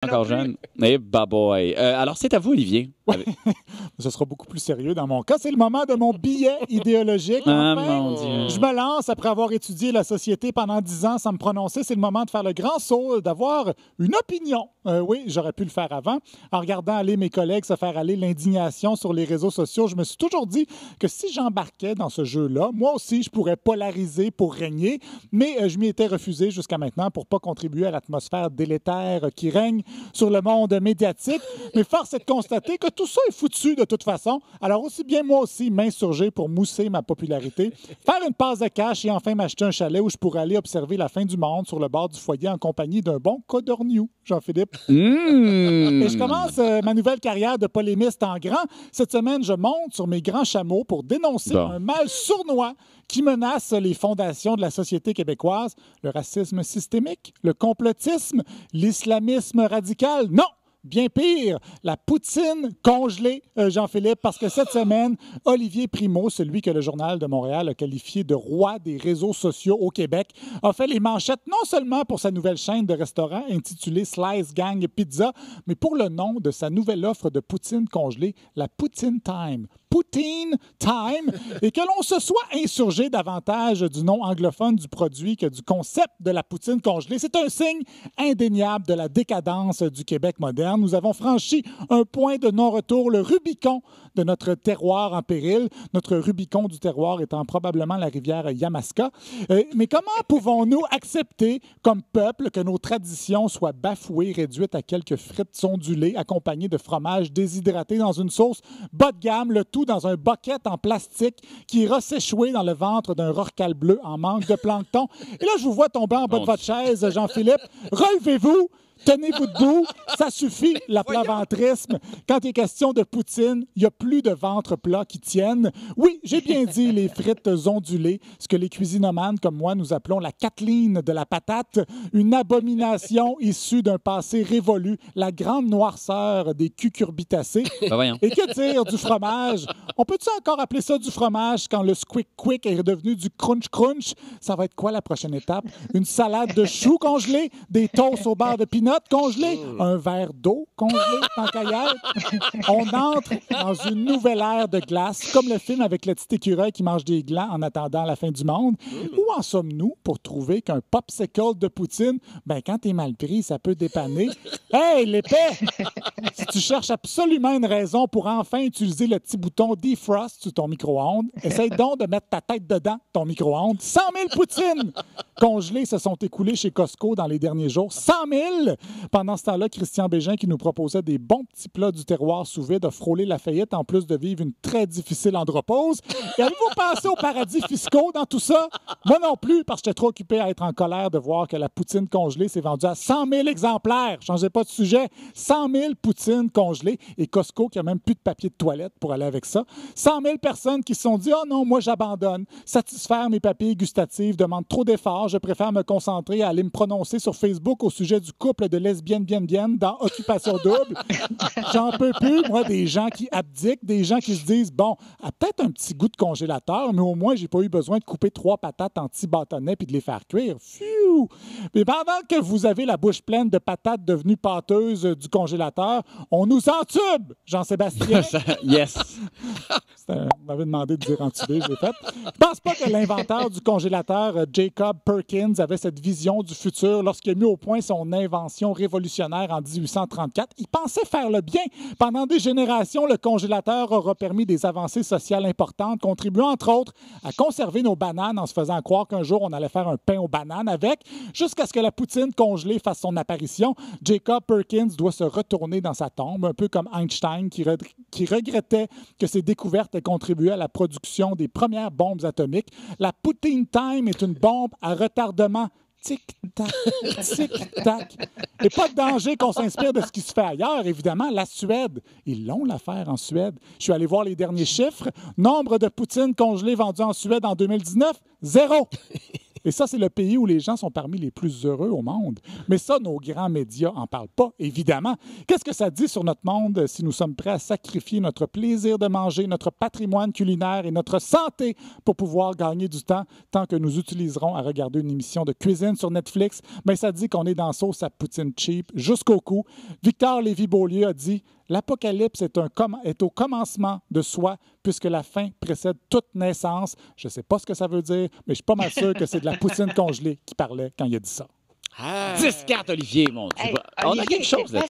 Encore jeune. Eh, bah boy. Alors, c'est à vous, Olivier. Ouais. Ce sera beaucoup plus sérieux dans mon cas. C'est le moment de mon billet idéologique. Ah, Enfin, mon Dieu. je me lance après avoir étudié la société pendant 10 ans sans me prononcer. C'est le moment de faire le grand saut, d'avoir une opinion. Oui, j'aurais pu le faire avant. En regardant aller mes collègues se faire aller l'indignation sur les réseaux sociaux, je me suis toujours dit que si j'embarquais dans ce jeu-là, moi aussi, je pourrais polariser pour régner. Mais je m'y étais refusé jusqu'à maintenant pour ne pas contribuer à l'atmosphère délétère qui règne sur le monde médiatique. Mais force est de constater que tout ça est foutu de toute façon. Alors aussi bien moi aussi m'insurger pour mousser ma popularité, faire une passe de cash et enfin m'acheter un chalet où je pourrais aller observer la fin du monde sur le bord du foyer en compagnie d'un bon codorniou, Jean-Philippe. Et je commence ma nouvelle carrière de polémiste en grand. Cette semaine, je monte sur mes grands chameaux pour dénoncer un mal sournois qui menace les fondations de la société québécoise. Le racisme systémique, le complotisme, l'islamisme radical. Non! Bien pire, la poutine congelée, Jean-Philippe, parce que cette semaine, Olivier Primo, celui que le Journal de Montréal a qualifié de roi des réseaux sociaux au Québec, a fait les manchettes non seulement pour sa nouvelle chaîne de restaurants intitulée Slice Gang Pizza, mais pour le nom de sa nouvelle offre de poutine congelée, la Poutine Time. Poutine Time, et que l'on se soit insurgé davantage du nom anglophone du produit que du concept de la poutine congelée, c'est un signe indéniable de la décadence du Québec moderne. Nous avons franchi un point de non-retour, le Rubicon de notre terroir en péril, notre Rubicon du terroir étant probablement la rivière Yamaska. Mais comment pouvons-nous accepter, comme peuple, que nos traditions soient bafouées, réduites à quelques frites ondulées accompagnées de fromage déshydraté dans une sauce bas de gamme, le tout dans un bucket en plastique qui ira s'échouer dans le ventre d'un rorcal bleu en manque de plancton? Et là, je vous vois tomber en bas de votre chaise, Jean-Philippe. Relevez-vous! Tenez-vous debout, ça suffit, l'aplaventrisme. Quand il est question de poutine, il n'y a plus de ventre plat qui tienne. Oui, j'ai bien dit les frites ondulées, ce que les cuisinomanes comme moi nous appelons la Kathleen de la patate, une abomination issue d'un passé révolu, la grande noirceur des cucurbitacées. Et que dire du fromage? On peut-tu encore appeler ça du fromage quand le squick-quick est devenu du crunch-crunch? Ça va être quoi la prochaine étape? Une salade de choux congelés, des toasts au beurre de peanut congelé, un verre d'eau congelé en caillette. On entre dans une nouvelle ère de glace, comme le film avec le petit écureuil qui mange des glands en attendant la fin du monde. Où en sommes-nous pour trouver qu'un popsicle de poutine, ben quand t'es mal pris, ça peut dépanner? Hey, l'épais! Si tu cherches absolument une raison pour enfin utiliser le petit bouton defrost sur ton micro-ondes, essaye donc de mettre ta tête dedans, ton micro-ondes. 100 000 poutines congelées se sont écoulées chez Costco dans les derniers jours. 100 000! Pendant ce temps-là, Christian Bégin, qui nous proposait des bons petits plats du terroir sous vide, a frôlé la faillite en plus de vivre une très difficile andropause. Et avez-vous pensé aux paradis fiscaux dans tout ça? Moi non plus, parce que j'étais trop occupé à être en colère de voir que la poutine congelée s'est vendue à 100 000 exemplaires. Changez pas de sujet. 100 000 poutines congelées et Costco qui a même plus de papier de toilette pour aller avec ça. 100 000 personnes qui se sont dit « Oh non, moi j'abandonne. Satisfaire mes papilles gustatives demande trop d'efforts. Je préfère me concentrer à aller me prononcer sur Facebook au sujet du couple de lesbiennes bien dans Occupation Double. J'en peux plus, moi, des gens qui abdiquent, des gens qui se disent, bon, peut-être un petit goût de congélateur, mais au moins, j'ai pas eu besoin de couper 3 patates en petits bâtonnets puis de les faire cuire. Pfiou! Mais pendant que vous avez la bouche pleine de patates devenues pâteuses du congélateur, on nous entube, Jean-Sébastien. Yes! Vous m'avez demandé de dire entubé, je l'ai fait. Je pense pas que l'inventeur du congélateur, Jacob Perkins, avait cette vision du futur lorsqu'il a mis au point son invention révolutionnaire en 1834. Il pensait faire le bien. Pendant des générations, le congélateur aura permis des avancées sociales importantes, contribuant entre autres à conserver nos bananes en se faisant croire qu'un jour on allait faire un pain aux bananes avec, jusqu'à ce que la poutine congelée fasse son apparition. Jacob Perkins doit se retourner dans sa tombe, un peu comme Einstein qui regrettait que ses découvertes aient contribué à la production des premières bombes atomiques. La Poutine Time est une bombe à retardement. Tic-tac, tic-tac. Et pas de danger qu'on s'inspire de ce qui se fait ailleurs, évidemment. La Suède, ils l'ont l'affaire en Suède. Je suis allé voir les derniers chiffres. Nombre de poutines congelées vendues en Suède en 2019, 0. Et ça, c'est le pays où les gens sont parmi les plus heureux au monde. Mais ça, nos grands médias n'en parlent pas, évidemment. Qu'est-ce que ça dit sur notre monde si nous sommes prêts à sacrifier notre plaisir de manger, notre patrimoine culinaire et notre santé pour pouvoir gagner du temps tant que nous utiliserons à regarder une émission de cuisine sur Netflix? Mais ça dit qu'on est dans sauce à poutine cheap jusqu'au cou. Victor Lévy-Beaulieu a dit « L'apocalypse est au commencement de soi puisque la fin précède toute naissance. » Je ne sais pas ce que ça veut dire, mais je suis pas mal sûr que c'est de la poutine congelée qui parlait quand il a dit ça. 10 cartes, Olivier, mon Dieu. Hey, On a Olivier, quelque chose là.